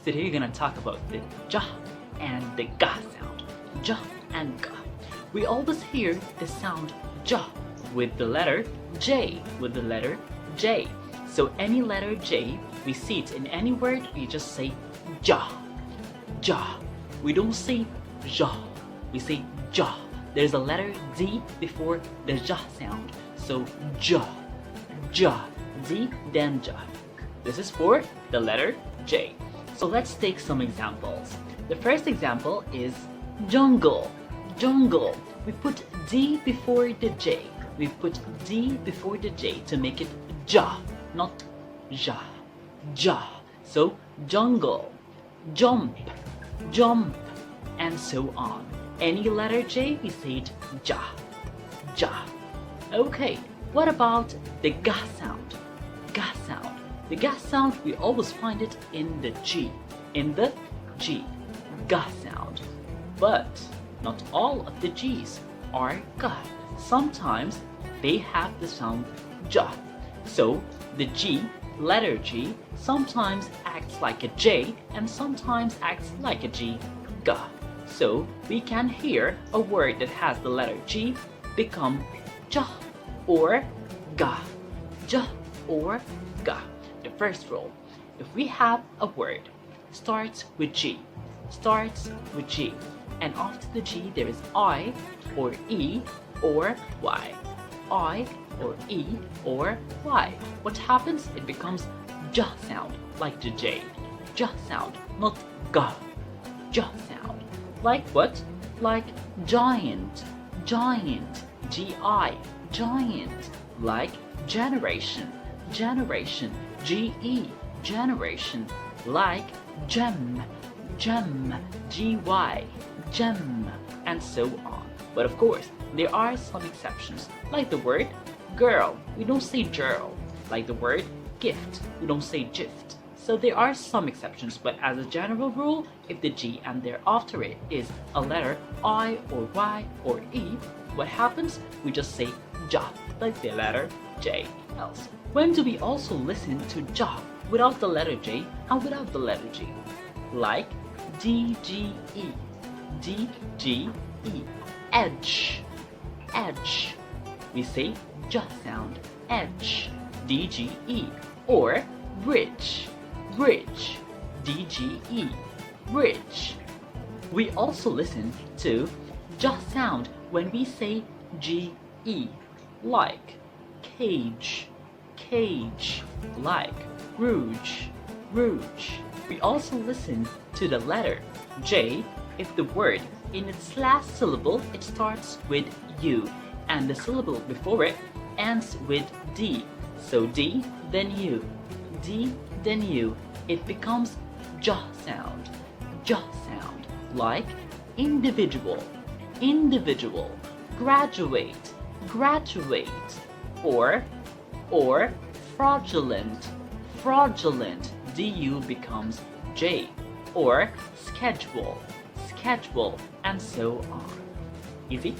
Today we're gonna talk about the j and the g sound. J and g. We always hear the sound j with the letter J, with the letter J. So any letter J, we see it in any word, we just say ja, ja. We don't say ja, we say ja. There's a letter D before the ja sound. So ja, ja, D, then ja. This is for the letter J. So let's take some examples. The first example is jungle. Jungle. We put D before the J. We put D before the J to make it ja, not ja. Ja. So jungle, jump, jump, and so on. Any letter J, we say it ja, ja. Okay, what about the ga sound? Ga sound. The ga sound, we always find it in the G. In the G. Ga sound. But not all of the G's are ga. Sometimes they have the sound ja. So the G, letter G, sometimes acts like a J and sometimes acts like a G, ga. So we can hear a word that has the letter G become ja or ga. Ja or ga. The first rule, if we have a word starts with G, and after the G there is I or E or Y, I or E or Y. What happens? It becomes ja sound, like the J. Ja sound, not ga. Ja sound. Like what? Like giant, giant, G-I, giant. Like generation, generation, G-E, generation. Like gem, gem, G-Y, gem, and so on. But of course, there are some exceptions, like the word girl, we don't say girl. Like the word gift, we don't say gift. So there are some exceptions, but as a general rule, if the G and thereafter it is a letter I or Y or E, what happens? We just say ja, like the letter J. Else, when do we also listen to ja without the letter J and without the letter G? Like D-G-E, D-G-E, edge, edge. We say ja sound, edge, D-G-E, or bridge, bridge, D-G-E, bridge. We also listen to ja sound when we say G-E, like cage, cage, like rouge, rouge. We also listen to the letter J if the word in its last syllable it starts with U and the syllable before it ends with D. So D, then U, D, then U. It becomes ja sound, like individual, individual, graduate, graduate, or fraudulent, fraudulent, DU becomes J, or schedule, schedule, and so on. Easy?